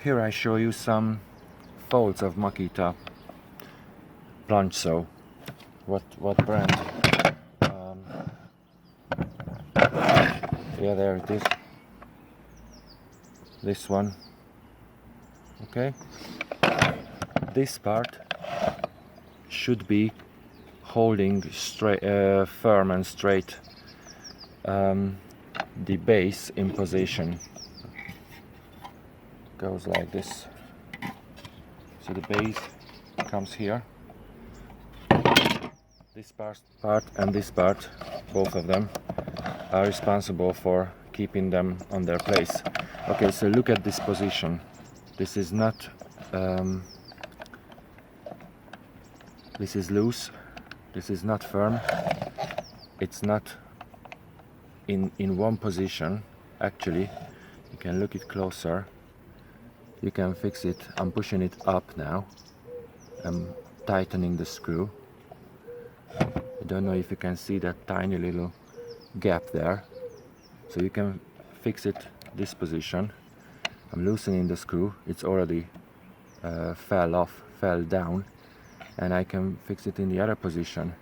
Here I show you some folds of Makita plunge sew. What brand? Yeah, there it is. This one. Okay. This part should be holding straight, firm and straight the base in position. Goes like this. So the base comes here. This part and this part, both of them, are responsible for keeping them on their place. Okay, so look at this position. This is not this is loose. This is not firm. It's not in one position. Actually, you can look it closer. You can fix it. I'm pushing it up now. I'm tightening the screw. I don't know if you can see that tiny little gap there. So you can fix it this position. I'm loosening the screw. It's already fell down, and I can fix it in the other position.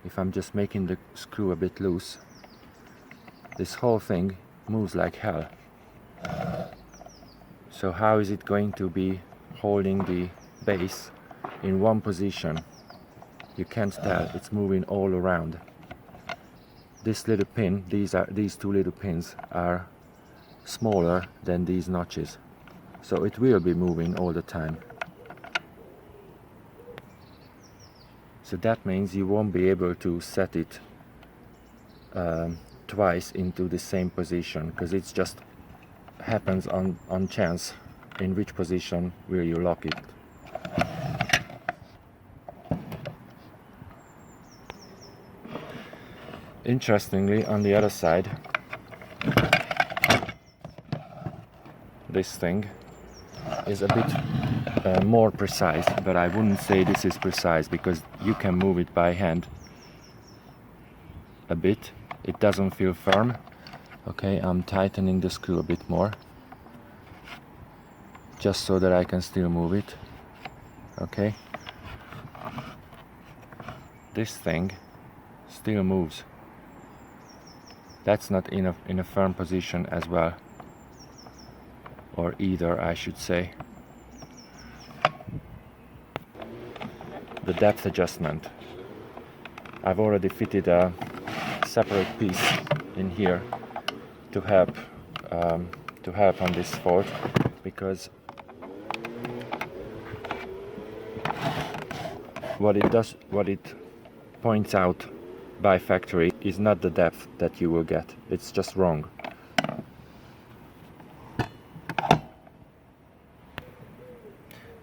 If I'm just making the screw a bit loose, this whole thing moves like hell. So how is it going to be holding the base in one position? You can't tell. It's moving all around. This little pin, these two little pins are smaller than these notches, so it will be moving all the time. So that means you won't be able to set it twice into the same position, because it just happens on chance in which position will you lock it. Interestingly, on the other side, this thing is a bit more precise, but I wouldn't say this is precise, because you can move it by hand a bit. It doesn't feel firm. Okay, I'm tightening the screw a bit more, just so that I can still move it. Okay, this thing still moves. That's not in a firm position as well, or either, I should say. The depth adjustment. I've already fitted a separate piece in here to help on this fault, because what it points out by factory is not the depth that you will get. It's just wrong.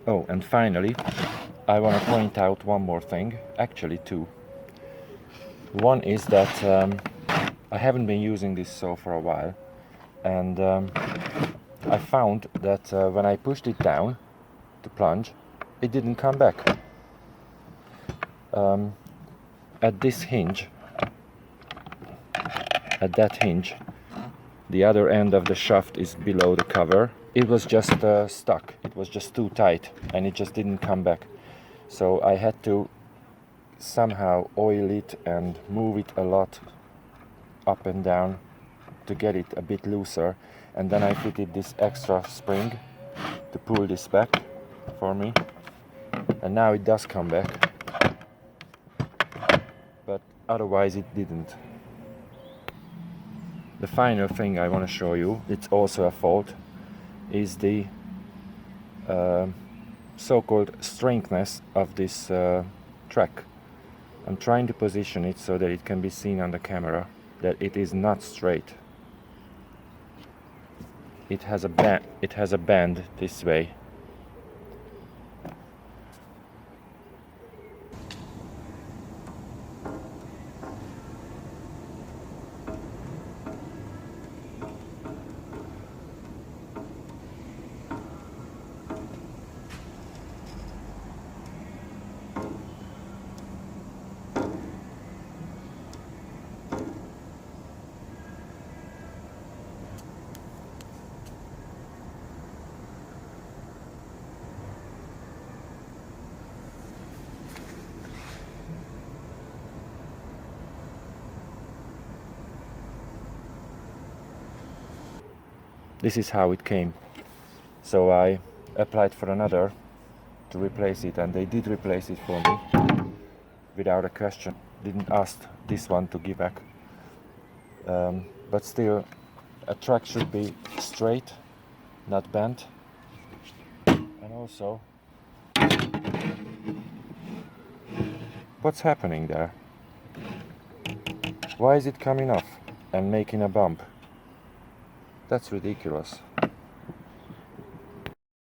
Oh, and finally, I want to point out one more thing, actually two. One is that I haven't been using this saw for a while, and I found that when I pushed it down to plunge, it didn't come back. At this hinge, at that hinge, the other end of the shaft is below the cover. It was just stuck. It was just too tight, and it just didn't come back. So I had to somehow oil it and move it a lot up and down to get it a bit looser, and then I fitted this extra spring to pull this back for me, and now it does come back, but otherwise it didn't. The final thing I want to show you, it's also a fault, is the so-called strengthness of this track. I'm trying to position it so that it can be seen on the camera that it is not straight. It has a bend this way. This is how it came. So I applied for another to replace it, and they did replace it for me without a question. Didn't ask this one to give back. But still, a track should be straight, not bent. And also, what's happening there? Why is it coming off and making a bump? That's ridiculous.